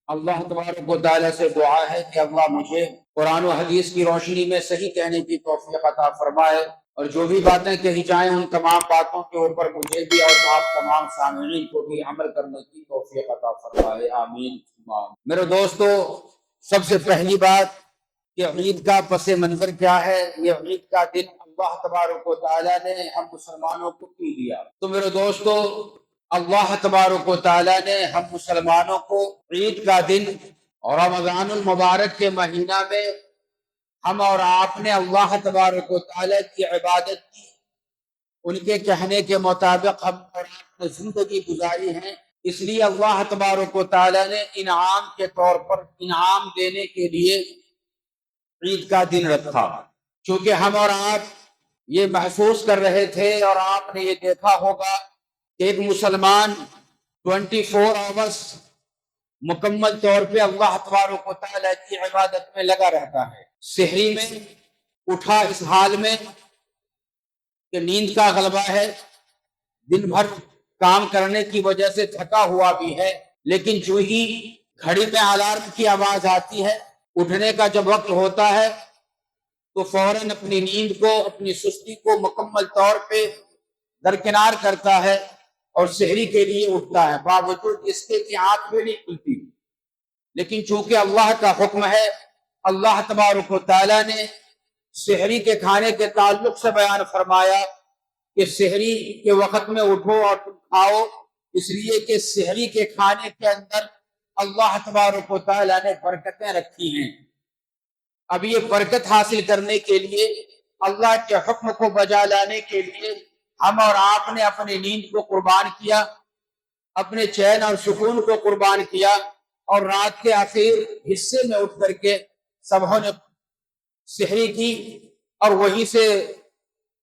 اللہ تبارک و تعالیٰ سے دعا ہے کہ اللہ مجھے قرآن و حدیث کی روشنی میں صحیح کہنے کی توفیق عطا فرمائے، اور جو بھی باتیں کہی جائیں ان تمام باتوں کے اوپر مجھے بھی اور آپ تمام سامعین کو بھی عمل کرنے کی توفیق عطا فرمائے، آمین۔ میرے دوستو، سب سے پہلی بات کہ عید کا پس منظر کیا ہے۔ یہ عید کا دن اللہ تبارک و تعالیٰ نے ہم مسلمانوں کو کیوں دیا؟ تو میرے دوستو، اللہ تبارک و تعالیٰ نے ہم مسلمانوں کو عید کا دن اور رمضان المبارک کے مہینہ میں ہم اور آپ نے اللہ تبارک و تعالیٰ کی عبادت کی، ان کے کہنے کے مطابق ہم اور آپ نے زندگی گزاری ہے، اس لیے اللہ تبارک و تعالیٰ نے انعام کے طور پر انعام دینے کے لیے عید کا دن رکھا، چونکہ ہم اور آپ یہ محسوس کر رہے تھے اور آپ نے یہ دیکھا ہوگا کہ ایک مسلمان 24 آورس مکمل طور پہ اللہ تبارک و تعالیٰ کی عبادت میں لگا رہتا ہے۔ سحری میں اٹھا اس حال میں کہ نیند کا غلبہ ہے، دن بھر کام کرنے کی وجہ سے تھکا ہوا بھی ہے، لیکن جو ہی گھڑی میں الارم کی آواز آتی ہے، اٹھنے کا جب وقت ہوتا ہے تو فوراً اپنی نیند کو، اپنی سستی کو مکمل طور پہ درکنار کرتا ہے اور سحری کے لیے اٹھتا ہے، باوجود اس کے کہ آنکھ بھی نہیں کھلتی۔ لیکن چونکہ اللہ کا حکم ہے، اللہ تبارک و تعالیٰ نے سحری کے کھانے کے تعلق سے بیان فرمایا کہ سحری کے وقت میں اٹھو اور تم کھاؤ، اس لیے کہ سحری کے کھانے کے اندر اللہ تبارک و تعالیٰ نے برکتیں رکھی ہیں۔ اب یہ برکت حاصل کرنے کے لیے، اللہ کے حکم کو بجا لانے کے لیے ہم اور آپ نے اپنی نیند کو قربان کیا، اپنے چین اور سکون کو قربان کیا، اور رات کے آخر حصے میں اٹھ کر کے سبھوں نے سحری کی، اور وہیں سے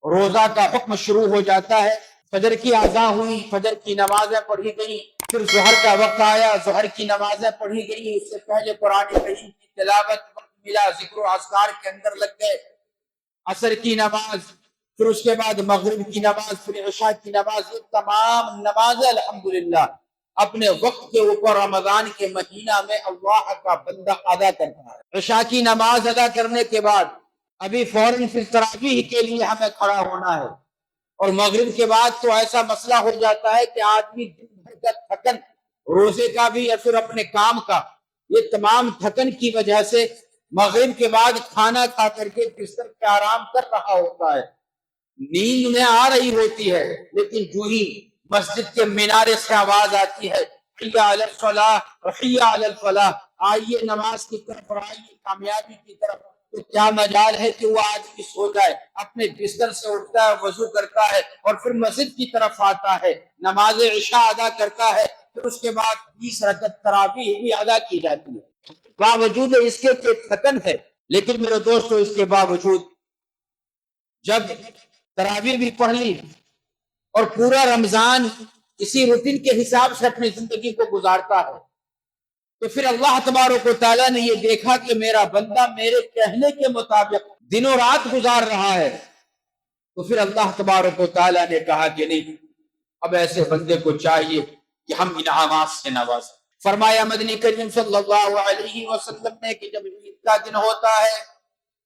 روزہ کا حکم شروع ہو جاتا ہے۔ فجر کی اذان ہوئی، فجر کی نمازیں پڑھی گئی، پھر ظہر کا وقت آیا، ظہر کی نمازیں پڑھی گئی، اس سے پہلے قرآن کریم کی تلاوت، وقت ملا ذکر و اذکار کے اندر لگ گئے، عصر کی نماز، پھر اس کے بعد مغرب کی نماز، پھر عشاء کی نماز، یہ تمام نمازیں الحمدللہ اپنے وقت کے اوپر رمضان کے مہینہ میں اللہ کا بندہ ادا کرتا ہے۔ عشاء کی نماز ادا کرنے کے بعد ابھی فوراً پھر تراویح کے لیے ہمیں کھڑا ہونا ہے، اور مغرب کے بعد تو ایسا مسئلہ ہو جاتا ہے کہ آدمی دن بھر کا تھکن، روزے کا بھی یا پھر اپنے کام کا، یہ تمام تھکن کی وجہ سے مغرب کے بعد کھانا کھا کر کے بستر پہ آرام کر رہا ہوتا ہے، نیند میں آ رہی ہوتی ہے، لیکن جو ہی مسجد کے مینارے سے آواز آتی ہے حی علی الصلاۃ حی علی الفلاح، آئیے نماز کی طرف اور آئیے کامیابی کی طرف، تو کیا مجال ہے کہ وہ آدمی سو جائے، اپنے بستر سے اٹھتا ہے، وضو کرتا ہے اور پھر مسجد کی طرف آتا ہے، نماز عشاء ادا کرتا ہے، پھر اس کے بعد 20 رکعت تراویح بھی ادا کی جاتی ہے، باوجود اس کے کہ تھکن ہے۔ لیکن میرے دوستو، اس کے باوجود جب تراویح بھی پڑھ لی اور پورا رمضان اسی روٹین کے حساب سے اپنی زندگی کو گزارتا ہے، تو پھر اللہ تبارک و تعالیٰ نے یہ دیکھا کہ میرا بندہ میرے کہنے کے مطابق دن و رات گزار رہا ہے، تو پھر اللہ تبارک و تعالیٰ نے کہا کہ نہیں، اب ایسے بندے کو چاہیے کہ ہم انعامات سے نوازیں۔ فرمایا مدنی کریم صلی اللہ علیہ وسلم نے کہ جب عید کا دن ہوتا ہے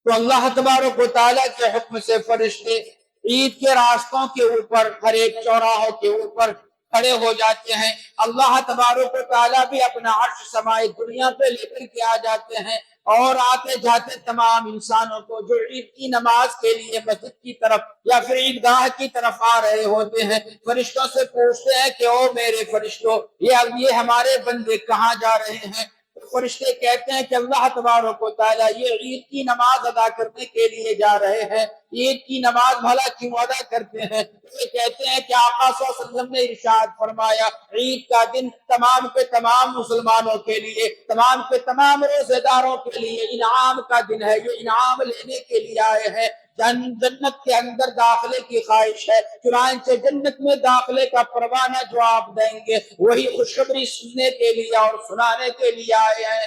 تو اللہ تبارک و تعالیٰ کے حکم سے فرشتے عید کے راستوں کے اوپر، ہر ایک چوراہوں کے اوپر کھڑے ہو جاتے ہیں، اللہ تبارک و تعالیٰ بھی اپنا عرش سمائے دنیا پہ لے کر کے آ جاتے ہیں، اور آتے جاتے تمام انسانوں کو جو عید کی نماز کے لیے مسجد کی طرف یا پھر عیدگاہ کی طرف آ رہے ہوتے ہیں، فرشتوں سے پوچھتے ہیں کہ او میرے فرشتوں، یہ ہمارے بندے کہاں جا رہے ہیں؟ فرشتے کہتے ہیں کہ اللہ تبارک و تعالیٰ یہ عید کی نماز ادا کرنے کے لیے جا رہے ہیں، عید کی نماز بھلا کیوں ادا کرتے ہیں؟ یہ کہتے ہیں کہ آقا صلی اللہ علیہ وسلم نے ارشاد فرمایا عید کا دن تمام کے تمام مسلمانوں کے لیے، تمام کے تمام روزے داروں کے لیے انعام کا دن ہے، یہ انعام لینے کے لیے آئے ہیں، جنت کے اندر داخلے کی خواہش ہے، چنانچہ جنت میں داخلے کا پروانہ جو آپ دیں گے وہی خوشخبری سننے کے لیے اور سنانے کے لیے آئے ہیں۔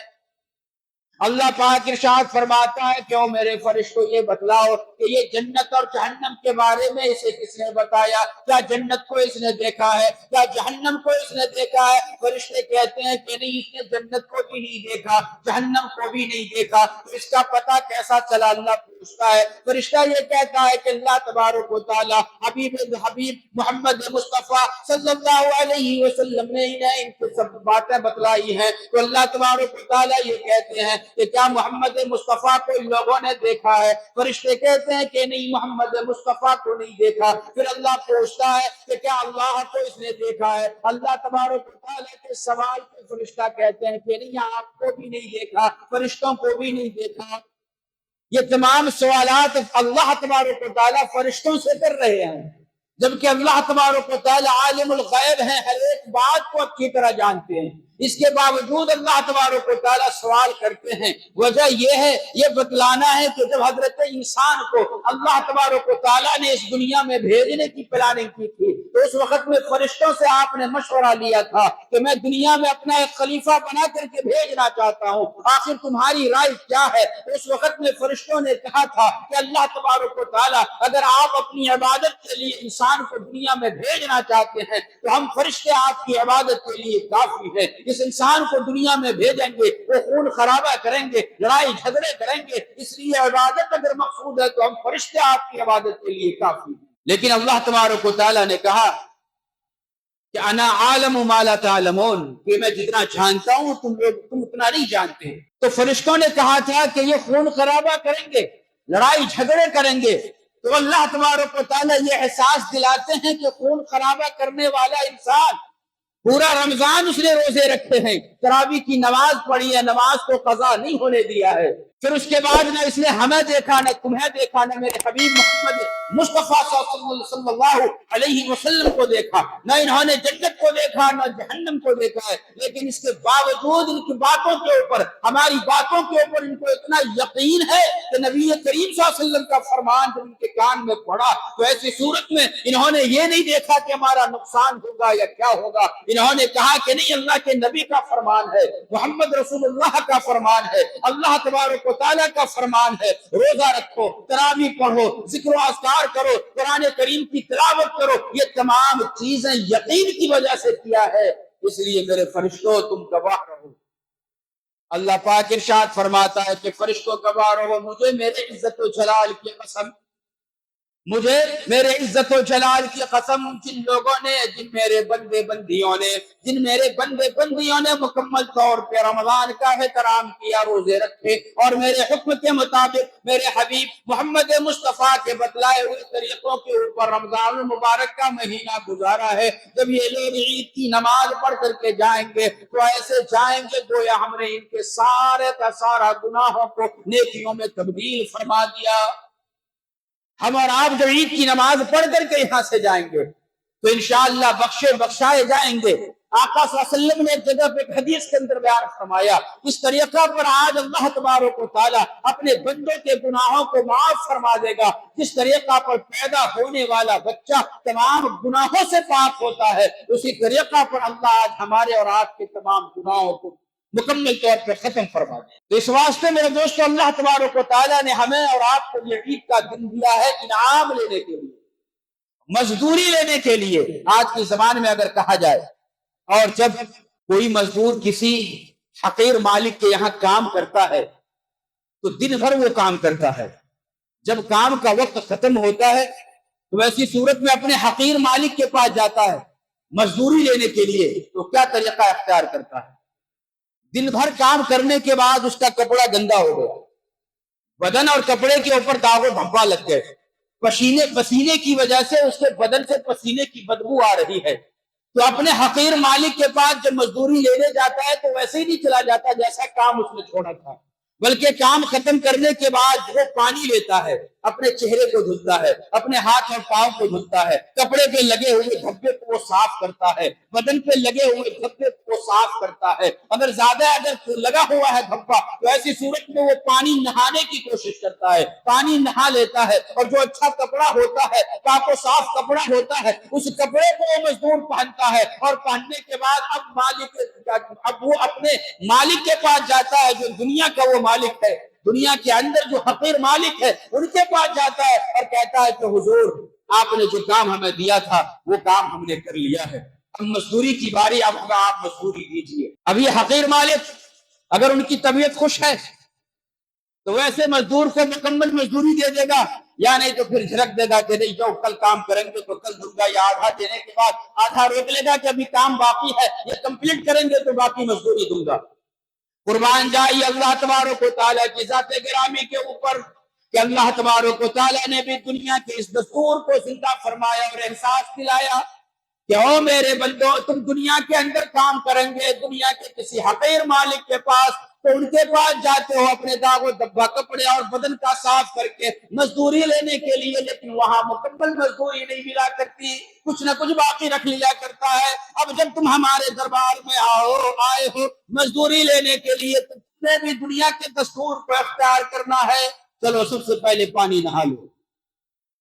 اللہ پاک ارشاد فرماتا ہے کہ او میرے فرشتوں یہ بتلاؤ کہ یہ جنت اور جہنم کے بارے میں اسے کس نے بتایا؟ کیا جنت کو اس نے دیکھا ہے؟ کیا جہنم کو اس نے دیکھا ہے؟ فرشتے کہتے ہیں کہ نہیں، اس نے جنت کو بھی نہیں دیکھا، جہنم کو بھی نہیں دیکھا، تو اس کا پتہ کیسا چلا؟ اللہ پوچھتا ہے، فرشتہ یہ کہتا ہے کہ اللہ تبارک و تعالی حبیب محمد مصطفیٰ صلی اللہ علیہ وسلم نے انہیں ان کو سب باتیں بتلائی ہیں۔ تو اللہ تبارک و تعالی یہ کہتے ہیں کہ کیا محمد مصطفیٰ کو ان لوگوں نے دیکھا ہے؟ فرشتے کہتے ہیں کہ نہیں، محمد مصطفیٰ کو نہیں دیکھا۔ پھر اللہ پوچھتا ہے کہ کیا اللہ کو اس نے دیکھا ہے؟ اللہ تبارک و تعالی کے سوال پہ فرشتہ کہتے ہیں کہ نہیں، آپ کو بھی نہیں دیکھا، فرشتوں کو بھی نہیں دیکھا۔ یہ تمام سوالات اللہ تبارک و تعالی فرشتوں سے کر رہے ہیں، جبکہ اللہ تبارک و تعالی عالم الغیب ہیں، ہر ایک بات کو اچھی طرح جانتے ہیں۔ اس کے باوجود اللہ تبارک و تعالی سوال کرتے ہیں۔ وجہ یہ ہے، یہ بتلانا ہے کہ جب حضرت انسان کو اللہ تبارک و تعالی نے اس دنیا میں بھیجنے کی پلاننگ کی تھی تو اس وقت میں فرشتوں سے آپ نے مشورہ لیا تھا کہ میں دنیا میں اپنا ایک خلیفہ بنا کر کے بھیجنا چاہتا ہوں، آخر تمہاری رائے کیا ہے؟ اس وقت میں فرشتوں نے کہا تھا کہ اللہ تبارک و تعالی اگر آپ اپنی عبادت کے لیے انسان کو دنیا میں بھیجنا چاہتے ہیں تو ہم فرشتے آپ کی عبادت کے لیے کافی ہیں۔ اس انسان کو دنیا میں بھیجیں گے، وہ خون خرابہ کریں گے، لڑائی جھگڑے کریں گے، اس لیے عبادت اگر مقصود ہے تو ہم فرشتے آپ کی عبادت کے لیے کافی ہیں۔ لیکن اللہ تبارک و تعالی نے کہا کہ انا عالم ما لا تعلمون، کہ میں جتنا جانتا ہوں تم اتنا نہیں جانتے۔ تو فرشتوں نے کہا تھا کہ یہ خون خرابہ کریں گے، لڑائی جھگڑے کریں گے، تو اللہ تبارک و تعالی یہ احساس دلاتے ہیں کہ خون خرابہ کرنے والا انسان پورا رمضان اس نے روزے رکھے ہیں، تراویح کی نماز پڑھی ہے، نماز کو قضا نہیں ہونے دیا ہے، پھر اس کے بعد نہ اس نے ہمیں دیکھا، نہ تمہیں دیکھا، نہ میرے حبیب محمد مصطفیٰ صلی اللہ علیہ وسلم کو دیکھا، نہ انہوں نے جنت کو دیکھا، نہ جہنم کو دیکھا ہے، لیکن اس کے باوجود ان کی باتوں کے اوپر، ہماری باتوں کے اوپر ان کو اتنا یقین ہے کہ نبی کریم صلی اللہ علیہ وسلم کا فرمان جب ان کے کان میں پڑا تو ایسی صورت میں انہوں نے یہ نہیں دیکھا کہ ہمارا نقصان ہوگا یا کیا ہوگا، انہوں نے کہا کہ نہیں، اللہ کے نبی کا فرمان ہے، محمد رسول اللہ کا فرمان ہے، اللہ تبارک و تعالیٰ کا فرمان ہے، روزہ رکھو، تراویح پڑھو، ذکر و اذکار کرو، قرآن کریم کی تلاوت کرو، یہ تمام چیزیں یقین کی وجہ سے کیا ہے، اس لیے میرے فرشتوں تم گواہ رہو۔ اللہ پاک ارشاد فرماتا ہے کہ فرشتوں گواہ رہو، مجھے میرے عزت و جلال کی قسم، مجھے میرے عزت و جلال کی قسم، جن لوگوں نے، جن میرے بندے بندیوں نے مکمل طور پہ رمضان کا احترام کیا، روزے رکھے اور میرے حکم کے مطابق میرے حبیب محمد مصطفیٰ کے بتلائے ہوئے طریقوں کے اوپر رمضان المبارک کا مہینہ گزارا ہے، جب یہ لوگ عید کی نماز پڑھ کر کے جائیں گے تو ایسے جائیں گے گویا ہم نے ان کے سارے کا سارا گناہوں کو نیکیوں میں تبدیل فرما دیا۔ ہم اور آپ جب عید کی نماز پڑھ کر کے یہاں سے جائیں گے تو انشاءاللہ بخشائے جائیں گے۔ آقا صلی اللہ علیہ وسلم نے ایک جگہ پہ ایک حدیث کے اندر بیان فرمایا، اس طریقہ پر آج اللہ تبارک و تعالیٰ اپنے بندوں کے گناہوں کو معاف فرما دے گا، جس طریقہ پر پیدا ہونے والا بچہ تمام گناہوں سے پاک ہوتا ہے، اسی طریقہ پر اللہ آج ہمارے اور آپ کے تمام گناہوں کو مکمل طور پہ ختم فرما دے۔ تو اس واسطے میرے دوستو، اللہ تبارک و تعالیٰ نے ہمیں اور آپ کو یہ عید کا دن دیا ہے انعام لینے کے لیے، مزدوری لینے کے لیے۔ آج کے زمانے میں اگر کہا جائے، اور جب کوئی مزدور کسی حقیر مالک کے یہاں کام کرتا ہے تو دن بھر وہ کام کرتا ہے، جب کام کا وقت ختم ہوتا ہے تو ایسی صورت میں اپنے حقیر مالک کے پاس جاتا ہے مزدوری لینے کے لیے، تو کیا طریقہ اختیار کرتا ہے؟ دن بھر کام کرنے کے بعد اس کا کپڑا گندا ہو گیا، بدن اور کپڑے کے اوپر داغ و دھبا لگ گئے، پسینے کی وجہ سے اس کے بدن سے پسینے کی بدبو آ رہی ہے، تو اپنے حقیر مالک کے پاس جب مزدوری لینے جاتا ہے تو ویسے ہی نہیں چلا جاتا جیسا کام اس نے چھوڑا تھا، بلکہ کام ختم کرنے کے بعد وہ پانی لیتا ہے اپنے چہرے کو دھلتا ہے، اپنے ہاتھ اور پاؤں کو دھلتا ہے، کپڑے پہ لگے ہوئے دھبے کو وہ صاف کرتا ہے، بدن پہ لگے ہوئے دھبے کو وہ صاف کرتا ہے، اگر لگا ہوا ہے دھبا تو ایسی صورت میں وہ پانی نہانے کی کوشش کرتا ہے، پانی نہا لیتا ہے، اور جو اچھا کپڑا ہوتا ہے، پاک و صاف کپڑا ہوتا ہے، اس کپڑے کو وہ مزدور پہنتا ہے، اور پہننے کے بعد اب وہ اپنے مالک کے پاس جاتا ہے، جو دنیا کا وہ مالک ہے، دنیا کے اندر جو حقیر مالک ہے، ان کے پاس جاتا ہے اور کہتا ہے کہ حضور آپ نے جو کام ہمیں دیا تھا وہ کام ہم نے کر لیا ہے، اب مزدوری کی باری، اب آپ مزدوری دیجیے۔ اب یہ حقیر مالک اگر ان کی طبیعت خوش ہے تو ویسے مزدور کو مکمل مزدوری دے دے گا، یا نہیں تو پھر جھڑک دے گا کہ نہیں جو کل کام کریں گے تو کل دوں گا، یا آدھا دینے کے بعد آدھا روک لے گا کہ ابھی کام باقی ہے، یہ کمپلیٹ کریں گے تو باقی مزدوری دوں گا۔ قربان جائیے اللہ تبارک و تعالیٰ کی ذات گرامی کے اوپر کہ اللہ تبارک و تعالیٰ نے بھی دنیا کے اس دستور کو زندہ فرمایا اور احساس دلایا کہ او میرے بندو، تم دنیا کے اندر کام کریں گے دنیا کے کسی حقیر مالک کے پاس، تو ان کے پاس جاتے ہو اپنے داغ و دبا کپڑے اور بدن کا صاف کر کے مزدوری لینے کے لیے، لیکن وہاں مکمل مزدوری نہیں ملا کرتی، کچھ نہ کچھ باقی رکھ لیا کرتا ہے۔ اب جب تم ہمارے دربار میں آئے ہو مزدوری لینے کے لیے، تو تمہیں بھی دنیا کے دستور کو اختیار کرنا ہے، چلو سب سے پہلے پانی نہا لو،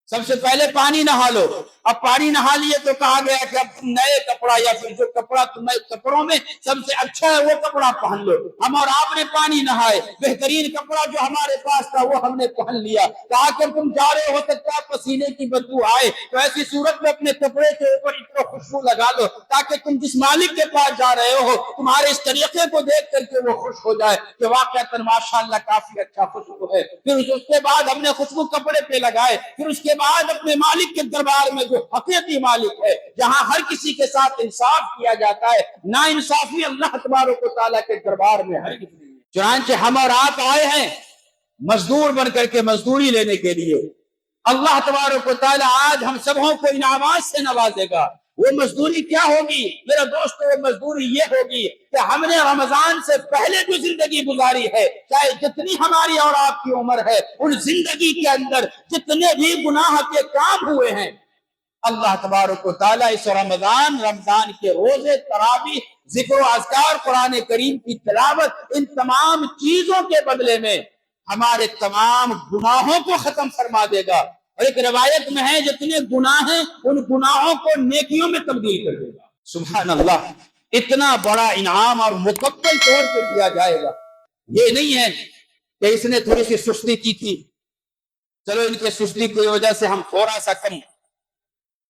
سب سے پہلے پانی نہا لو۔ اب پانی نہا لیے تو کہا گیا کہ اب تم نئے کپڑا یا پھر جو کپڑا تمہیں کپڑوں میں سب سے اچھا ہے وہ کپڑا پہن لو۔ ہم اور آپ نے پانی نہائے، بہترین کپڑا جو ہمارے پاس تھا وہ ہم نے پہن لیا، کہا کہ تم جا رہے ہو سکتا ہے پسینے کی بدبو آئے تو ایسی صورت میں اپنے کپڑے کے اوپر اتنا خوشبو لگا لو تاکہ تم جس مالک کے پاس جا رہے ہو تمہارے اس طریقے کو دیکھ کر کے وہ خوش ہو جائے کہ واقعہ ماشاءاللہ کافی اچھا خوشبو ہے۔ پھر اس کے بعد ہم نے خوشبو کپڑے پہ لگائے، پھر اس کے بعد اپنے مالک کے دربار میں جو حقیقی مالک ہے، جہاں ہر کسی کے ساتھ انصاف کیا جاتا ہے، نا انصافی اللہ تبارک و تعالیٰ کے دربار میں ہر کسی نہیں۔ چنانچہ ہم اور آپ آئے ہیں مزدور بن کر کے مزدوری لینے کے لیے، اللہ تبارک و تعالیٰ آج ہم سبوں کو انعامات سے نوازے گا۔ وہ مزدوری کیا ہوگی میرے دوستو؟ وہ مزدوری یہ ہوگی کہ ہم نے رمضان سے پہلے جو زندگی گزاری ہے، چاہے جتنی ہماری اور آپ کی عمر ہے، ان زندگی کے اندر جتنے بھی گناہ کے کام ہوئے ہیں، اللہ تبارک و تعالیٰ اس رمضان کے روزے، تراویح، ذکر و اذکار، قرآن کریم کی تلاوت، ان تمام چیزوں کے بدلے میں ہمارے تمام گناہوں کو ختم فرما دے گا، اور ایک روایت میں ہے جتنے گناہ ہیں ان گناہوں کو نیکیوں میں تبدیل کر دے گا۔ سبحان اللہ، اتنا بڑا انعام اور مکمل طور پہ دیا جائے گا۔ یہ نہیں ہے کہ اس نے تھوڑی سی سستی کی تھی، چلو ان کے سستی کی وجہ سے ہم تھوڑا سا کم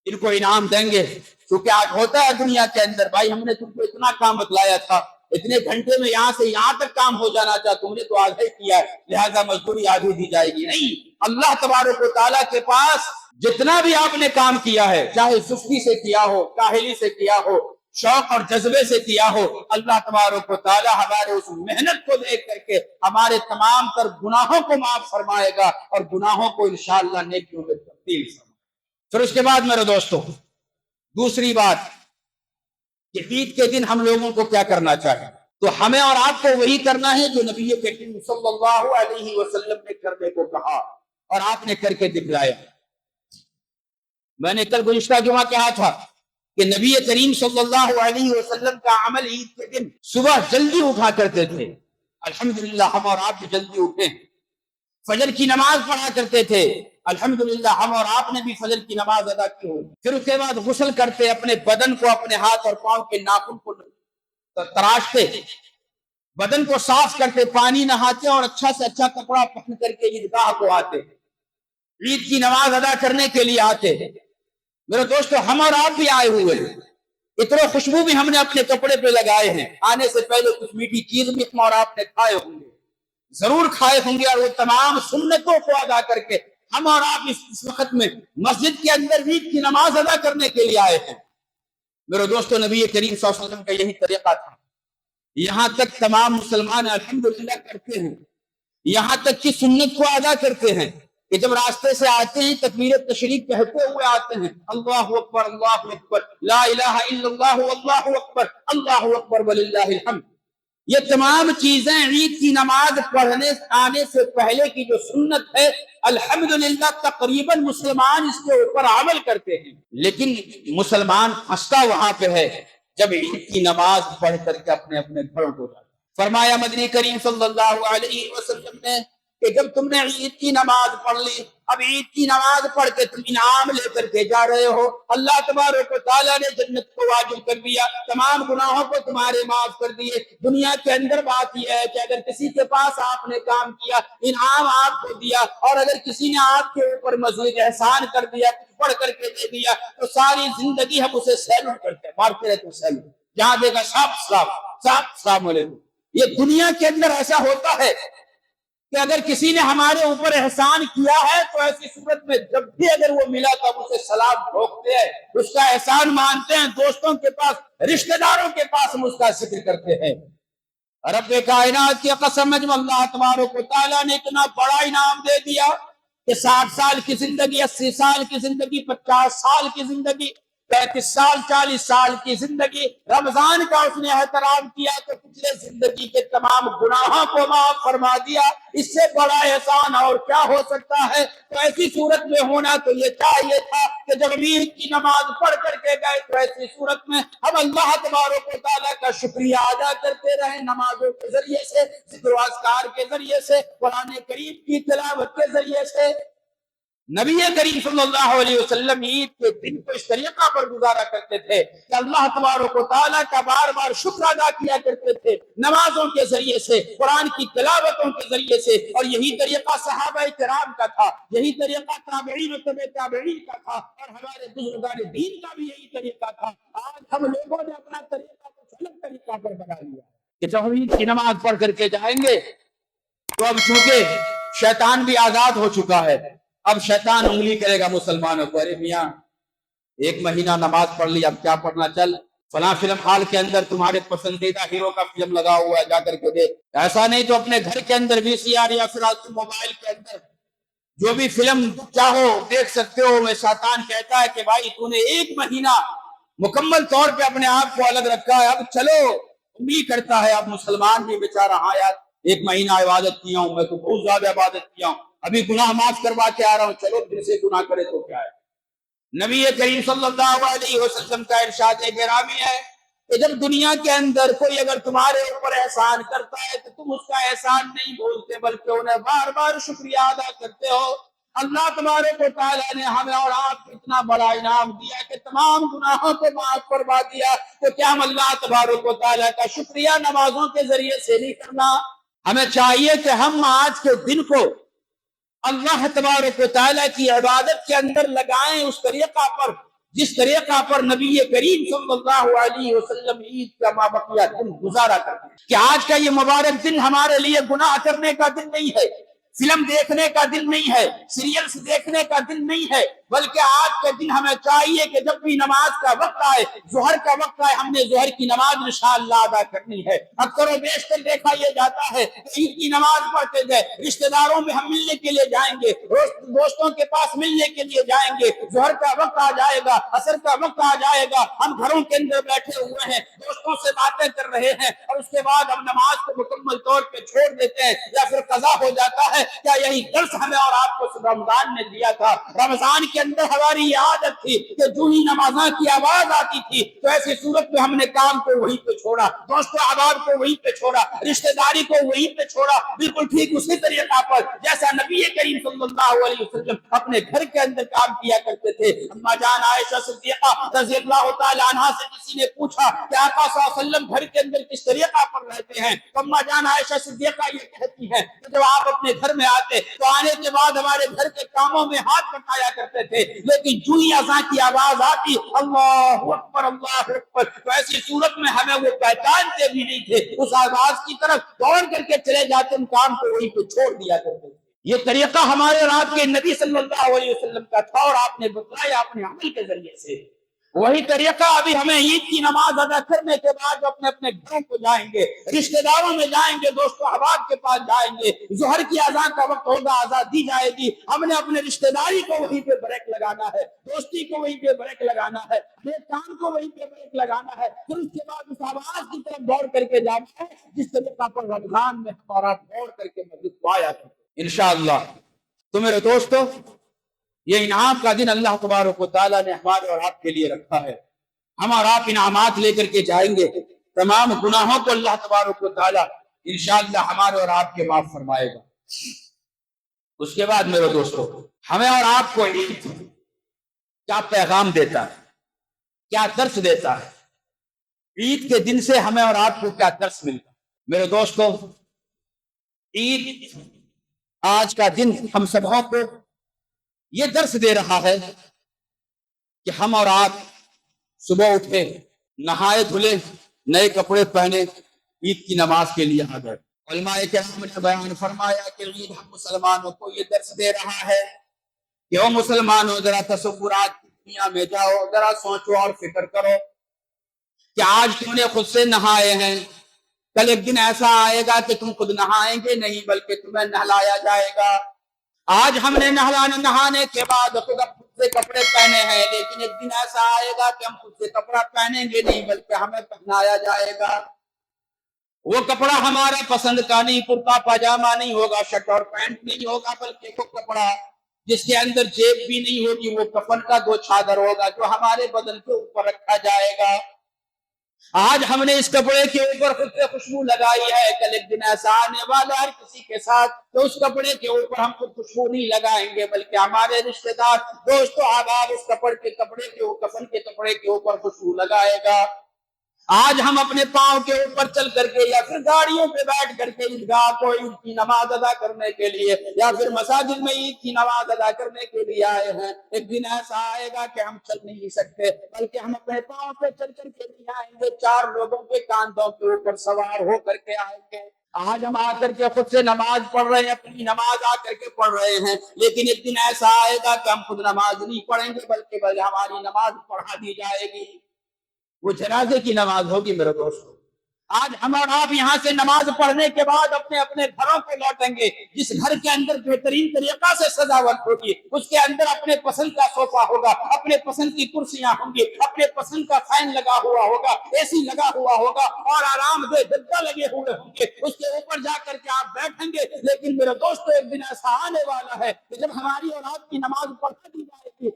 ان کو انعام دیں گے، کیونکہ آج ہوتا ہے دنیا کے اندر، بھائی ہم نے تم کو اتنا کام بتلایا تھا، اتنے گھنٹے میں یہاں سے یہاں تک کام ہو جانا چاہتا، تم نے تو آدھا ہی کیا ہے، لہذا مزدوری آدھی دی جائے گی۔ نہیں، اللہ تبارک و تعالیٰ کے پاس جتنا بھی آپ نے کام کیا ہے، چاہے سستی سے کیا ہو، کاہلی سے کیا ہو، شوق اور جذبے سے کیا ہو، اللہ تبارک و تعالیٰ ہمارے اس محنت کو دیکھ کر کے ہمارے تمام تر گناہوں کو معاف فرمائے گا، اور گناہوں کو انشاءاللہ نیکیوں میں تبدیل فرمائے گا۔ پھر اس کے بعد میرے دوستوں دوسری بات کہ عید کے دن ہم لوگوں کو کیا کرنا چاہیے، تو ہمیں اور آپ کو وہی کرنا ہے جو نبی کریم صلی اللہ علیہ وسلم نے کرنے کو کہا اور آپ نے کر کے دکھلایا۔ میں نے کل گزشتہ جمعہ کہا تھا کہ نبی کریم صلی اللہ علیہ وسلم کا عمل عید کے دن صبح جلدی اٹھا کرتے تھے، الحمدللہ ہم اور آپ بھی جلدی اٹھے، فجر کی نماز پڑھا کرتے تھے، الحمدللہ ہم اور آپ نے بھی فجر کی نماز ادا کی ہو، پھر اس کے بعد غسل کرتے، اپنے بدن کو، اپنے ہاتھ اور پاؤں کے ناخن کو تراشتے، بدن کو صاف کرتے، پانی نہاتے اور اچھا سے اچھا کپڑا پہن کر کے عیدگاہ کو آتے، عید کی نماز ادا کرنے کے لیے آتے۔ میرے دوستو ہم اور آپ بھی آئے ہوئے، اتنے خوشبو بھی ہم نے اپنے کپڑے پہ لگائے ہیں، آنے سے پہلے کچھ میٹھی چیز بھی ہم اور آپ نے کھائے ہوں گے، ضرور کھائے ہوں گے، اور وہ تمام سنتوں کو ادا کر کے ہم اور آپ اس وقت میں مسجد کے اندر عید کی نماز ادا کرنے کے لیے آئے ہیں۔ میرے دوستو نبی کریم صلی اللہ علیہ وسلم کا یہی طریقہ تھا، یہاں تک تمام مسلمان الحمدللہ کرتے ہیں، یہاں تک کہ سنت کو ادا کرتے ہیں کہ جب راستے سے آتے ہیں تکبیر تشریق کہتے ہوئے آتے ہیں، اللہ اکبر اللہ اکبر لا الہ الا اللہ واللہ اکبر اللہ اکبر وللہ الحمد۔ یہ تمام چیزیں عید کی نماز پڑھنے آنے سے پہلے کی جو سنت ہے الحمدللہ تقریباً مسلمان اس کے اوپر عمل کرتے ہیں، لیکن مسلمان پھنستا وہاں پہ ہے جب عید کی نماز پڑھ کر کے اپنے اپنے گھروں کو جاتا۔ فرمایا مدنی کریم صلی اللہ علیہ وسلم نے کہ جب تم نے عید کی نماز پڑھ لی، اب عید کی نماز پڑھ کے تم انعام لے کر کے جا رہے ہو، اللہ تبارک و تعالیٰ نے جنت کو واجب کر دیا، تمام گناہوں کو تمہارے معاف کر دیے۔ دنیا کے اندر بات یہ ہے کہ اگر کسی کے پاس آپ نے کام کیا، انعام آپ کو دیا، اور اگر کسی نے آپ کے اوپر مزید احسان کر دیا، کچھ پڑھ کر کے دے دیا، تو ساری زندگی ہم اسے سیلوٹ کرتے ہیں، مارتے رہتے ہیں سیلوٹ، جہاں دیکھا السلام علیکم۔ یہ دنیا کے اندر ایسا ہوتا ہے کہ اگر کسی نے ہمارے اوپر احسان کیا ہے تو ایسی صورت میں جب بھی اگر وہ ملا تو ہم اسے سلام ٹھوکتے ہیں، اس کا احسان مانتے ہیں، دوستوں کے پاس، رشتہ داروں کے پاس ہم اس کا ذکر کرتے ہیں۔ رب کائنات کی قسم، جب اللہ تبارک و تعالیٰ نے اتنا بڑا انعام دے دیا کہ 60 سال کی زندگی، 80 سال کی زندگی، 50 سال کی زندگی، 35 سال، 40 سال کی زندگی، رمضان کا اس نے احترام کیا تو پچھلے زندگی کے تمام گناہوں کو معاف فرما دیا، اس سے بڑا احسان اور کیا ہو سکتا ہے؟ تو ایسی صورت میں ہونا تو یہ چاہیے تھا کہ جب عید کی نماز پڑھ کر کے گئے تو ایسی صورت میں ہم اللہ تبارک و تعالیٰ کا شکریہ ادا کرتے رہے، نمازوں کے ذریعے سے، ذکر و اذکار کے ذریعے سے، قرآن کریم کی تلاوت کے ذریعے سے۔ نبی کریم صلی اللہ علیہ وسلم عید کے دن کو اس طریقہ پر گزارا کرتے تھے کہ اللہ تبارک و تعالیٰ کا بار بار شکر ادا کیا کرتے تھے، نمازوں کے ذریعے سے، قرآن کی تلاوتوں کے ذریعے سے، اور یہی طریقہ صحابہ کرام کا تھا، یہی طریقہ تابعین و تبع تابعین کا تھا، اور ہمارے بزرگان دین کا بھی یہی طریقہ تھا۔ آج ہم لوگوں نے اپنا طریقہ کچھ الگ طریقہ پر بنا لیا کہ جب ہم عید کی نماز پڑھ کر کے جائیں گے تو اب چونکہ شیطان بھی آزاد ہو چکا ہے، اب شیطان انگلی کرے گا مسلمانوں کو، ارے میاں ایک مہینہ نماز پڑھ لی، اب کیا پڑھنا، چل فلاں فلم ہال کے اندر تمہارے پسندیدہ ہیرو کا فلم لگا ہوا ہے، جا کر کے دیکھ۔ ایسا نہیں تو اپنے گھر کے اندر VCR یا پھر موبائل کے اندر جو بھی فلم چاہو دیکھ سکتے ہو۔ میں شیطان کہتا ہے کہ بھائی تو نے ایک مہینہ مکمل طور پہ اپنے آپ کو الگ رکھا ہے، اب چلو امید کرتا ہے اب مسلمان بھی بیچارہ، ہاں یار ایک مہینہ عبادت کیا ہوں، میں تو بہت زیادہ عبادت کیا ہوں، ابھی گناہ معاف کروا کے آ رہا ہوں، چلو پھر سے گناہ کرے تو کیا ہے۔ نبی کریم صلی اللہ علیہ وسلم کا ارشاد گرامی ہے کہ جب دنیا کے اندر کوئی اگر تمہارے اوپر احسان کرتا ہے تو تم اس کا احسان نہیں بولتے بلکہ انہیں بار بار شکریہ ادا کرتے ہو۔ اللہ تبارک و تعالیٰ نے ہمیں اور آپ کو اتنا بڑا انعام دیا کہ تمام گناہوں کو معاف فرما دیا، تو کیا ہم اللہ تبارک و تعالیٰ کا شکریہ نمازوں کے ذریعے سے نہیں کرنا؟ ہمیں چاہیے کہ ہم آج کے دن کو اللہ تبارک و تعالیٰ کی عبادت کے اندر لگائیں، اس طریقہ پر جس طریقہ پر نبی کریم صلی اللہ علیہ وسلم عید کا مابقیہ دن گزارا کرتے ہیں، کہ آج کا یہ مبارک دن ہمارے لیے گناہ کرنے کا دن نہیں ہے، فلم دیکھنے کا دن نہیں ہے، سیریلز دیکھنے کا دن نہیں ہے، بلکہ آج کے دن ہمیں چاہیے کہ جب بھی نماز کا وقت آئے، ظہر کا وقت آئے، ہم نے ظہر کی نماز انشاءاللہ ادا کرنی ہے۔ اکثر و بیشتر دیکھا یہ جاتا ہے عید کی نماز پڑھتے گئے، رشتہ داروں میں ہم ملنے کے لیے جائیں گے، دوستوں کے پاس ملنے کے لیے جائیں گے، ظہر کا وقت آ جائے گا، عصر کا وقت آ جائے گا، ہم گھروں کے اندر بیٹھے ہوئے ہیں، دوستوں سے باتیں کر رہے ہیں، اور اس کے بعد ہم نماز کو مکمل طور پہ چھوڑ دیتے ہیں یا پھر قضا ہو جاتا ہے۔ کیا یہی درس ہمیں اور آپ کو رمضان نے دیا تھا؟ رمضان کے اندر ہماری یہ عادت تھی کہ جو ہی نمازاں کی آواز آتی تھی تو ایسی صورت میں ہم نے کام کو وہیں پہ چھوڑا، دوست و احباب کو وہیں پہ چھوڑا، رشتہ داری کو وہیں پہ چھوڑا، بالکل ٹھیک اسی طریقہ پر جیسا نبی کریم صلی اللہ علیہ وسلم اپنے گھر کے اندر کام کیا کرتے تھے۔ اما جان عائشہ صدیقہ رضی اللہ تعالی عنہا سے کسی نے پوچھا کہ آقا صلی اللہ علیہ وسلم گھر کے اندر کس طریقہ پر رہتے ہیں؟ تو اما جان عائشہ صدیقہ یہ کہتی ہے کہ جب آپ اپنے گھر میں آتے تو آنے کے بعد ہمارے گھر کے کاموں میں ہاتھ بٹایا کرتے تھے، لیکن جو ہی اذان کی آواز آتی اللہ اکبر اللہ اکبر، تو ایسی صورت میں ہمیں وہ پہچانتے بھی نہیں تھے، اس آواز کی طرف دوڑ کر کے چلے جاتے، ان کام کو وہیں پہ چھوڑ دیا کرتے تھے۔ یہ طریقہ ہمارے اور آپ کے نبی صلی اللہ علیہ وسلم کا تھا، اور آپ نے بتلایا اپنے عمل کے ذریعے سے۔ وہی طریقہ ابھی ہمیں عید کی نماز ادا کرنے کے بعد اپنے اپنے گھروں کو جائیں گے، رشتہ داروں میں جائیں گے، دوست و احباب کے پاس جائیں گے، ظہر کی اذان کا وقت ہوگا، اذان دی جائے گی، ہم نے اپنے رشتہ داری کو وہیں پہ بریک لگانا ہے، دوستی کو وہیں پہ بریک لگانا ہے، اپنے کام کو وہیں پہ بریک لگانا ہے، پھر اس کے بعد اس آواز کی طرف دوڑ کر کے جانا ہے جس طریقہ پر رمضان میں ہمارا دوڑ کر کے مسجد کو آیا کرتے انشاءاللہ۔ تو میرے دوستو، یہ انعام کا دن اللہ تبارک و تعالیٰ نے ہمارے اور آپ کے لیے رکھا ہے۔ ہم اور آپ انعامات لے کر کے جائیں گے، تمام گناہوں کو اللہ تبارک و تعالیٰ انشاءاللہ ہمارے اور آپ کے معاف فرمائے گا۔ اس کے بعد میرے دوستو، ہمیں اور آپ کو عید کیا پیغام دیتا ہے، کیا درس دیتا ہے، عید کے دن سے ہمیں اور آپ کو کیا درس ملتا ہے؟ میرے دوستو، عید آج کا دن ہم سبوں کو یہ درس دے رہا ہے کہ ہم اور آپ صبح اٹھے، نہائے دھلے، نئے کپڑے پہنے، عید کی نماز کے لیے آ گئے۔ علماء کرام نے بیان فرمایا کہ عید ہم مسلمانوں کو یہ درس دے رہا ہے کہ او مسلمانوں، ذرا تصورات کی دنیا میں جاؤ، ذرا سوچو اور فکر کرو کہ آج تم نے خود سے نہائے ہیں، کل ایک دن ایسا آئے گا کہ تم خود نہائیں گے نہیں بلکہ تمہیں نہلایا جائے گا۔ آج ہم نے نہانے کے بعد خود سے کپڑے پہنے ہیں، لیکن ایک دن ایسا آئے گا کہ ہم خود سے کپڑا پہنیں گے نہیں بلکہ ہمیں پہنایا جائے گا۔ وہ کپڑا ہمارا پسند کا نہیں، کرتا پاجامہ نہیں ہوگا، شرٹ اور پینٹ نہیں ہوگا، بلکہ وہ کپڑا جس کے اندر جیب بھی نہیں ہوگی، وہ کفن کا دو چادر ہوگا جو ہمارے بدن کے اوپر رکھا جائے گا۔ آج ہم نے اس کپڑے کے اوپر خود سے خوشبو لگائی ہے، کل ایک دن ایسا آنے والا ہے کسی کے ساتھ تو اس کپڑے کے اوپر ہم خود خوشبو نہیں لگائیں گے بلکہ ہمارے رشتہ دار، دوست و احباب اس کفن کے کپڑے کے اوپر خوشبو لگائے گا۔ آج ہم اپنے پاؤں کے اوپر چل کر کے یا پھر گاڑیوں پہ بیٹھ کر کے عیدگاہ کو عید کی نماز ادا کرنے کے لیے یا پھر مساجد میں عید کی نماز ادا کرنے کے لیے آئے ہیں، ایک دن ایسا آئے گا کہ ہم چل نہیں سکتے بلکہ ہم اپنے پاؤں پہ چل کر کے نہیں آئیں گے، چار لوگوں کے کاندھوں کے اوپر سوار ہو کر کے آئیں گے۔ آج ہم آ کر کے خود سے نماز پڑھ رہے ہیں، اپنی نماز آ کر کے پڑھ رہے ہیں، لیکن ایک دن ایسا آئے گا کہ ہم خود نماز نہیں پڑھیں گے بلکہ ہماری نماز پڑھا دی جائے گی، وہ جنازے کی نماز ہوگی۔ میرے دوستو، آج ہم اور آپ یہاں سے نماز پڑھنے کے بعد اپنے اپنے گھروں کو لوٹیں گے، جس گھر کے اندر بہترین طریقہ سے سجاوٹ ہوگی، اس کے اندر اپنے پسند کا صوفہ ہوگا، اپنے پسند کی کرسیاں ہوں گی، اپنے پسند کا فین لگا ہوا ہوگا، اے سی لگا ہوا ہوگا اور آرام دہ گدا لگے ہوئے ہوں گے، اس کے اوپر جا کر کے آپ بیٹھیں گے۔ لیکن میرے دوستو، ایک دن ایسا آنے والا ہے کہ جب ہماری اور آپ کی نماز پڑھا دی جائے گی،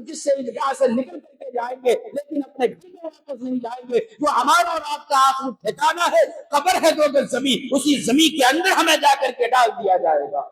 جس سے عیدگاہ سے نکل کر کے جائیں گے لیکن اپنے گھر میں واپس نہیں جائیں گے، جو ہمارا اور آپ کا آخری ٹھکانہ ہے قبر ہے 2 گز زمین، اسی زمین کے اندر ہمیں جا کر کے ڈال دیا جائے گا۔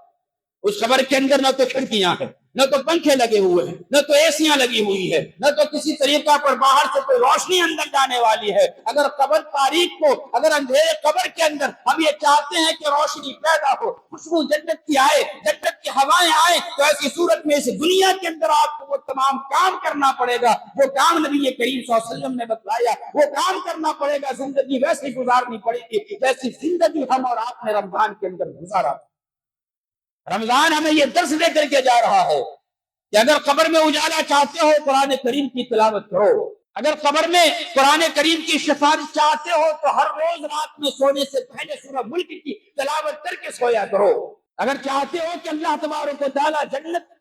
اس قبر کے اندر نہ تو کھڑکیاں ہیں، نہ تو پنکھے لگے ہوئے ہیں، نہ تو ایسیاں لگی ہوئی ہے، نہ تو کسی طریقہ پر باہر سے کوئی روشنی اندر جانے والی ہے۔ اگر قبر تاریک کو، اگر اندھیرے قبر کے اندر ہم یہ چاہتے ہیں کہ روشنی پیدا ہو، خوشبو جنت کی آئے، جنت کی ہوائیں آئیں، تو ایسی صورت میں اس دنیا کے اندر آپ کو وہ تمام کام کرنا پڑے گا، وہ کام نبی کریم صلی اللہ علیہ وسلم نے بتلایا، وہ کام کرنا پڑے گا، زندگی ویسی گزارنی پڑے گی جیسی زندگی ہم اور آپ نے رمضان کے اندر گزارا۔ رمضان ہمیں یہ درس دے کر کے جا رہا ہے کہ اگر قبر میں اجالا چاہتے ہو قرآن کریم کی تلاوت کرو، اگر قبر میں قرآن کریم کی شفاعت چاہتے ہو تو ہر روز رات میں سونے سے پہلے سورہ ملک کی تلاوت کر کے سویا کرو، اگر چاہتے ہو کہ اللہ تبارک و تعالیٰ جنت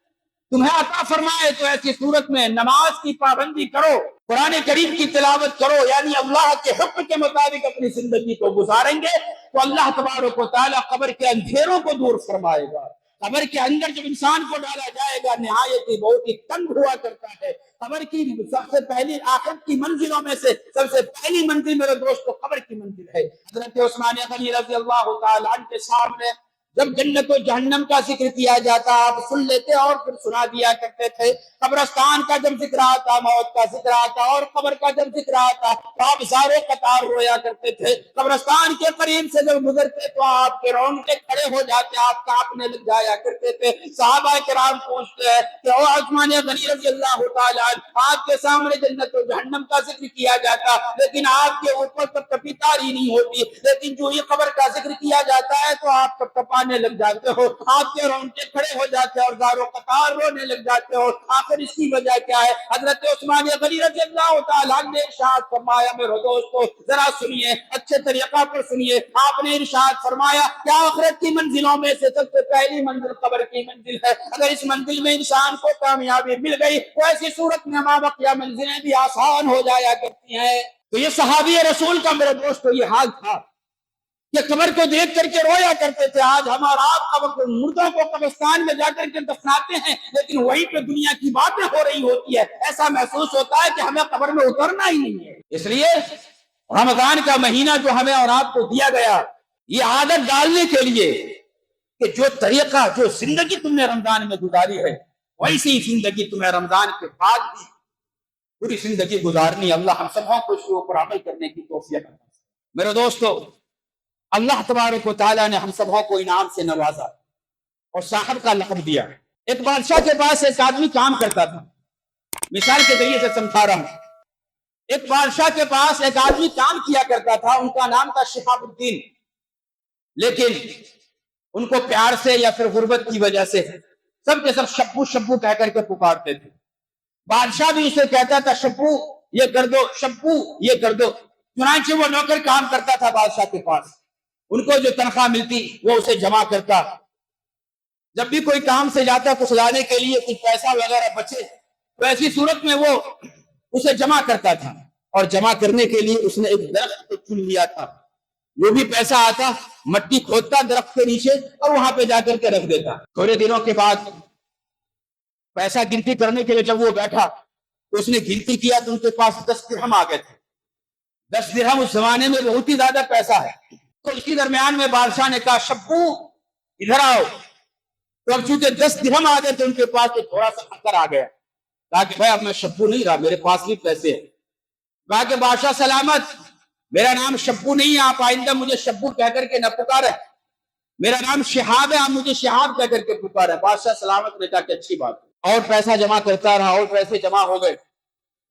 تمہیں عطا فرمائے تو ایسی صورت میں نماز کی پابندی کرو، قرآن کریم کی تلاوت کرو، یعنی اللہ کے حکم کے مطابق اپنی زندگی کو گزاریں گے تو اللہ تبارک و تعالیٰ قبر کے اندھیروں کو دور فرمائے گا۔ قبر کے اندر جب انسان کو ڈالا جائے گا نہایت ہی بہت ہی تنگ ہوا کرتا ہے۔ قبر کی سب سے پہلی آخرت کی منزلوں میں سے سب سے پہلی منزل میرے دوستو قبر کی منزل ہے۔ حضرت عثمان غنی رضی اللہ تعالیٰ عنہ کے سامنے جب جنت و جہنم کا ذکر کیا جاتا آپ سن لیتے اور پھر سنا دیا کرتے تھے، قبرستان کا جب ذکر آتا، موت کا ذکر آتا اور قبر کا جب ذکر آتا تو آپ زارے قطار رویا کرتے تھے۔ قبرستان کے قریب سے جب گزرتے تو آپ کے رونگٹے کھڑے ہو جاتے، آپ کانپنے لگ جایا کرتے تھے۔ صحابہ کرام پوچھتے ہیں کہ او عثمان غنی رضی اللہ تعالیٰ عنہ، آپ کے سامنے جنت و جہنم کا ذکر کیا جاتا لیکن آپ کے اوپر کبھی تاری نہیں ہوتی، لیکن جو یہ قبر کا ذکر کیا جاتا ہے تو آپ کب فرمانے لگ جاتے ہو، آپ کے رونگٹے کھڑے ہو جاتے ہیں اور زار و قطار رونے لگ جاتے ہو۔ آخر اس کی وجہ کیا ہے؟ حضرت عثمان غنی رضی اللہ تعالیٰ نے ارشاد فرمایا، میرے دوستو ذرا سنیے، اچھے طریقہ پر سنیے۔ آپ نے ارشاد فرمایا کہ آخرت کی منزلوں میں سے سب سے پہلی منزل قبر کی منزل ہے۔ اگر اس منزل میں انسان کو کامیابی مل گئی تو ایسی صورت میں ماں بقیہ منزلیں بھی آسان ہو جایا کرتی ہیں۔ تو یہ صحابی رسول کا میرے دوستو یہ حال تھا کہ قبر کو دیکھ کر کے رویا کرتے تھے۔ آج ہم اور آپ مردوں کو قبرستان میں جا کر کے دفناتے ہیں، لیکن وہیں پہ دنیا کی باتیں ہو رہی ہوتی ہے، ایسا محسوس ہوتا ہے کہ ہمیں قبر میں اترنا ہی نہیں ہے۔ اس لیے رمضان کا مہینہ جو ہمیں اور آپ کو دیا گیا، یہ عادت ڈالنے کے لیے کہ جو طریقہ، جو زندگی تم نے رمضان میں گزاری ہے، ویسی زندگی تمہیں رمضان کے بعد بھی پوری زندگی گزارنی۔ اللہ ہم سبوں کو اس کے اوپر عمل کرنے کی توفیق عطا فرمائے۔ میرے دوستو، اللہ تبارک و تعالیٰ نے ہم سبوں کو انعام سے نوازا اور صاحب کا لقب دیا۔ ایک بادشاہ کے پاس ایک آدمی کام کرتا تھا، مثال کے ذریعے سے سمجھا رہا ہوں۔ ایک بادشاہ کے پاس ایک آدمی کام کیا کرتا تھا، ان کا نام تھا شہاب الدین، لیکن ان کو پیار سے یا پھر غربت کی وجہ سے سب کے سب شبو شبو کہہ کر کے پکارتے تھے۔ بادشاہ بھی اسے کہتا تھا شبو یہ کر دو، شبو یہ کر دو۔ چنانچہ وہ نوکر کام کرتا تھا بادشاہ کے پاس، ان کو جو تنخواہ ملتی وہ اسے جمع کرتا۔ جب بھی کوئی کام سے جاتا کچھ لانے کے لیے کچھ پیسہ وغیرہ بچے تو ایسی صورت میں وہ اسے جمع کرتا تھا، اور جمع کرنے کے لیے اس نے ایک درخت کو چن لیا تھا۔ جو بھی پیسہ آتا مٹی کھودتا درخت کے نیچے اور وہاں پہ جا کر کے رکھ دیتا۔ تھوڑے دنوں کے بعد پیسہ گنتی کرنے کے لیے جب وہ بیٹھا تو اس نے گنتی کیا تو ان کے پاس 10 درہم آ گئے تھے۔ 10 درہم اس زمانے میں بہت ہی زیادہ پیسہ ہے۔ تو اسی درمیان میں بادشاہ نے کہا شبو ادھر آؤ۔ تو اب چونکہ 10 درہم آ گئے تھے ان کے پاس تو تھوڑا سا خطر آ گیا، کہا کہ بھائی اب میں شبو نہیں رہا، میرے پاس بھی پیسے ہیں۔ کہا کہ بادشاہ سلامت، میرا نام شبو نہیں ہے، آپ آئندہ مجھے شبو کہہ کر کے نہ پکارے، میرا نام شہاب ہے، آپ مجھے شہاب کہہ کر کے پکارے۔ بادشاہ سلامت نے کہا کہ اچھی بات ہے، اور پیسہ جمع کرتا رہا اور پیسے جمع ہو گئے۔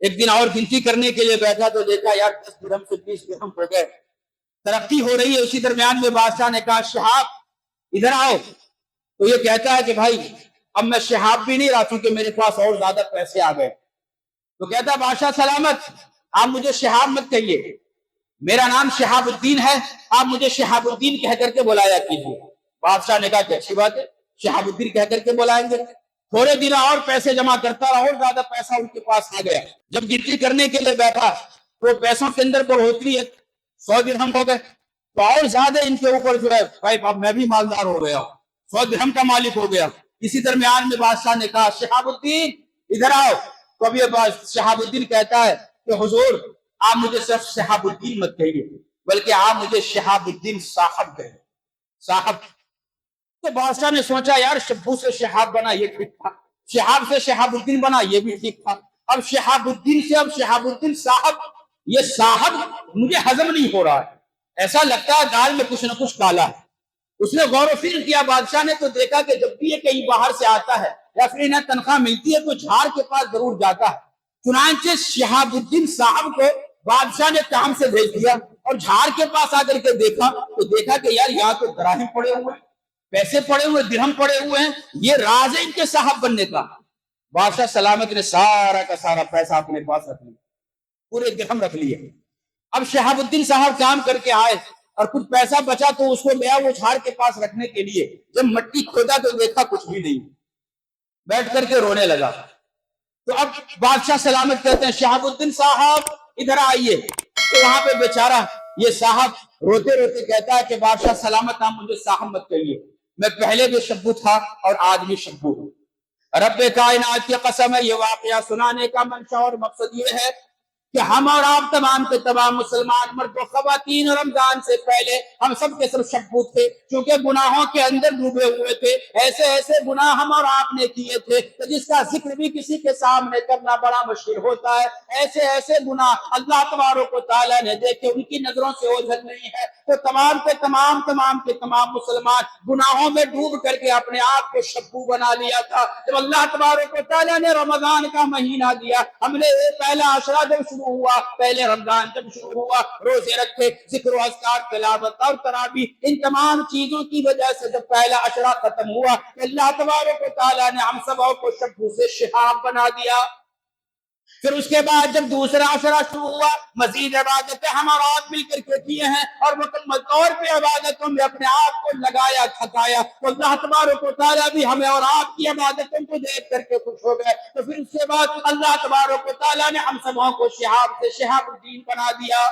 ایک دن اور گنتی کرنے کے لیے بیٹھا تو دیکھا یار 10 درہم سے 20 درہم ہو گئے، ترقی ہو رہی ہے۔ اسی درمیان میں بادشاہ نے کہا شہاب ادھر آؤ۔ تو یہ کہتا ہے کہ بھائی اب میں شہاب بھی نہیں رہا کیونکہ میرے پاس اور زیادہ پیسے آ گئے۔ تو کہتا ہے بادشاہ سلامت، آپ مجھے شہاب مت کہیے، میرا نام شہاب الدین ہے، آپ مجھے شہاب الدین کہہ کر کے بلایا کیجیے۔ بادشاہ نے کہا کہ اچھی بات ہے، شہاب الدین کہہ کر کے بلائیں گے۔ تھوڑے دن اور پیسے جمع کرتا رہا اور زیادہ پیسہ ان کے پاس آ گیا۔ جب گنتی کرنے کے لیے بیٹھا تو پیسوں کے اندر بڑھوتری ہے، 100 درہم ہو گئے، تو اور زیادہ ان کے اوپر جو ہے بھائی اب میں بھی مالدار ہو گیا، 100 درہم کا مالک ہو گیا۔ اسی درمیان میں بادشاہ نے کہا شہاب الدین ادھر آؤ۔ تو اب یہ شہاب الدین کہتا ہے کہ حضور آپ مجھے صرف شہاب الدین مت کہیے بلکہ آپ مجھے شہاب الدین صاحب کہیے، صاحب۔ تو بادشاہ نے سوچا یار شبو سے شہاب بنا یہ ٹھیک تھا، شہاب سے شہاب الدین بنا یہ بھی ٹھیک تھا، اب شہاب الدین سے اب شہاب الدین صاحب، یہ صاحب مجھے ہضم نہیں ہو رہا ہے، ایسا لگتا ہے دال میں کچھ نہ کچھ کالا ہے۔ اس نے غور و فکر کیا بادشاہ نے، تو دیکھا کہ جب بھی یہ کہیں باہر سے آتا ہے یا پھر انہیں تنخواہ ملتی ہے تو جھاڑ کے پاس ضرور جاتا ہے۔ چنانچہ شہاب الدین صاحب کو بادشاہ نے کام سے بھیج دیا اور جھاڑ کے پاس آ کر کے دیکھا تو دیکھا کہ یار یہاں تو دراہم پڑے ہوئے ہیں، پیسے پڑے ہوئے، درہم پڑے ہوئے ہیں، یہ راز ہے ان کے صاحب بننے کا۔ بادشاہ سلامت نے سارا کا سارا پیسہ اپنے پاس رکھ لیا، پورے درہم رکھ لیے۔ اب شہاب الدین صاحب کام کر کے آئے اور کچھ پیسہ بچا تو اس کو لیا وہ جھاڑ کے پاس رکھنے کے لیے۔ جب مٹی کھودا تو دیکھا کچھ بھی نہیں، بیٹھ کر کے رونے لگا۔ تو اب بادشاہ سلامت کہتے ہیں شہاب الدین صاحب ادھر آئیے۔ تو وہاں پہ بیچارہ یہ صاحب روتے روتے کہتا ہے کہ بادشاہ سلامت آپ مجھے صاحب مت کہیے، میں پہلے بھی شبو تھا اور آج بھی شبو ہوں۔ رب کائنات کی قسم ہے، یہ واقعہ سنانے کا منشا اور مقصد یہ ہے کہ ہم اور آپ تمام کے تمام مسلمان مرد و خواتین رمضان سے پہلے ہم سب کے سب شبو تھے، کیونکہ گناہوں کے اندر ڈوبے ہوئے تھے۔ ایسے ایسے گناہ ہم اور آپ نے کیے تھے کہ جس کا ذکر بھی کسی کے سامنے کرنا بڑا مشکل ہوتا ہے۔ ایسے ایسے گناہ اللہ تبارک و تعالیٰ نے دیکھے ان کی نظروں سے اوجھل نہیں ہے، تو تمام کے تمام مسلمان گناہوں میں ڈوب کر کے اپنے آپ کو شبو بنا لیا تھا۔ جب اللہ تبارک و تعالیٰ نے رمضان کا مہینہ دیا، ہم نے پہلا عشرہ جب شروع شروع ہوا، پہلے رمضان جب شروع ہوا روزے رکھے، ذکر و اذکار، تلاوت اور تراویح، ان تمام چیزوں کی وجہ سے جب پہلا عشرہ ختم ہوا، اللہ تبارک و تعالیٰ نے ہم سبوں کو شبوں سے شہاب بنا دیا۔ پھر اس کے بعد جب دوسرا عشرہ شروع ہوا، مزید عبادتیں ہم اور آپ مل کر کے کیے ہیں اور مکمل طور پہ عبادتوں میں اپنے آپ کو لگایا تھکایا، تو اللہ تبارک و تعالیٰ بھی ہمیں اور آپ کی عبادتوں کو دیکھ کر کے خوش ہو گئے۔ تو پھر اس کے بعد اللہ تبارک و تعالیٰ نے ہم سبوں کو شہاب سے شہاب الدین بنا دیا۔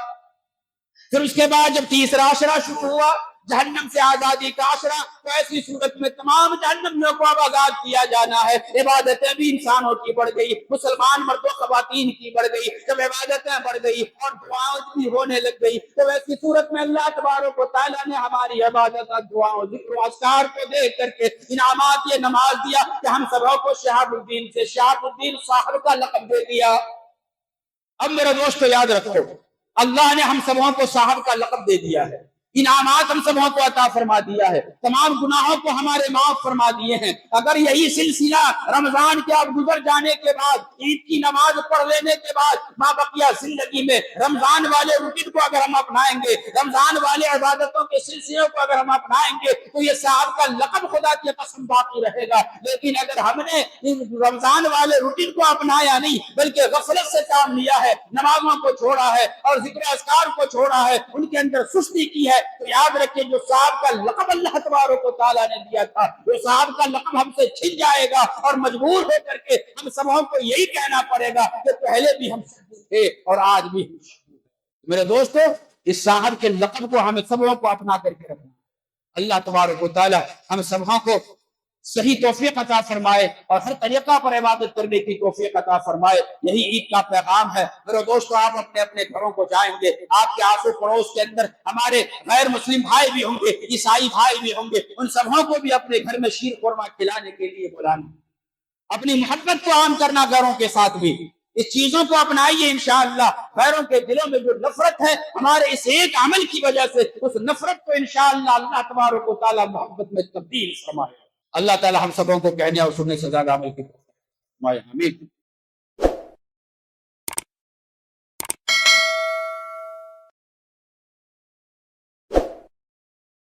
پھر اس کے بعد جب تیسرا عشرہ شروع ہوا، جہنم سے آزادی کا عشرہ، تو ایسی صورت میں تمام جہنمیوں کو اب آزاد کیا جانا ہے۔ عبادتیں بھی انسانوں کی بڑھ گئی، مسلمان مرد و خواتین کی بڑھ گئی، جب عبادتیں بڑھ گئی اور دعاؤں بھی ہونے لگ گئی، تو ایسی صورت میں اللہ تبارک و تعالیٰ نے ہماری عبادت، دعاؤں، ذکر و اذکار کو دیکھ کر کے انعامات یہ نماز دیا کہ ہم سبوں کو شہاب الدین سے شہاب الدین صاحب کا لقب دے دیا۔ اب میرے دوستو یاد رکھو، اللہ نے ہم سبوں کو صاحب کا لقب دے دیا ہے، انعامات ہم سبوں کو عطا فرما دیا ہے، تمام گناہوں کو ہمارے معاف فرما دیے ہیں۔ اگر یہی سلسلہ رمضان کے اب گزر جانے کے بعد، عید کی نماز پڑھ لینے کے بعد مابقیہ زندگی میں رمضان والے روٹین کو اگر ہم اپنائیں گے، رمضان والے عبادتوں کے سلسلوں کو اگر ہم اپنائیں گے، تو یہ صاحب کا لقب خدا کی قسم باقی رہے گا۔ لیکن اگر ہم نے رمضان والے روٹین کو اپنایا نہیں بلکہ غفلت سے کام لیا ہے، نمازوں کو چھوڑا ہے اور ذکر اذکار کو چھوڑا ہے، ان کے اندر سستی کی ہے، تو یاد رکھیں جو صاحب کا لقب اللہ تبارک و تعالیٰ نے دیا تھا، وہ صاحب کا لقب ہم سے چھن جائے گا اور مجبور ہو کر کے ہم سبوں کو یہی کہنا پڑے گا کہ پہلے بھی ہم تھے اور آج بھی ہم۔ میرے دوستو، اس صاحب کے لقب کو ہمیں سبوں کو اپنا کر کے رکھنا۔ اللہ تبارک و تعالیٰ ہم سبوں کو صحیح توفیق عطا فرمائے اور ہر طریقہ پر عبادت کرنے کی توفیق عطا فرمائے۔ یہی عید کا پیغام ہے۔ میرے دوستو، آپ اپنے اپنے گھروں کو جائیں گے، آپ کے آس و پڑوس کے اندر ہمارے غیر مسلم بھائی بھی ہوں گے، عیسائی بھائی بھی ہوں گے، ان سبوں کو بھی اپنے گھر میں شیر خورما کھلانے کے لیے بلانا، اپنی محبت کو عام کرنا گھروں کے ساتھ بھی۔ اس چیزوں کو اپنائیے، انشاءاللہ غیروں کے دلوں میں جو نفرت ہے ہمارے اس ایک عمل کی وجہ سے، اس نفرت کو انشاءاللہ اللہ تبارک و تعالیٰ محبت میں تبدیل فرمائے۔ اللہ تعالی ہم سبوں کو کہنے اور سننے سے زیادہ عمل کی توفیق فرمائے۔ آمین۔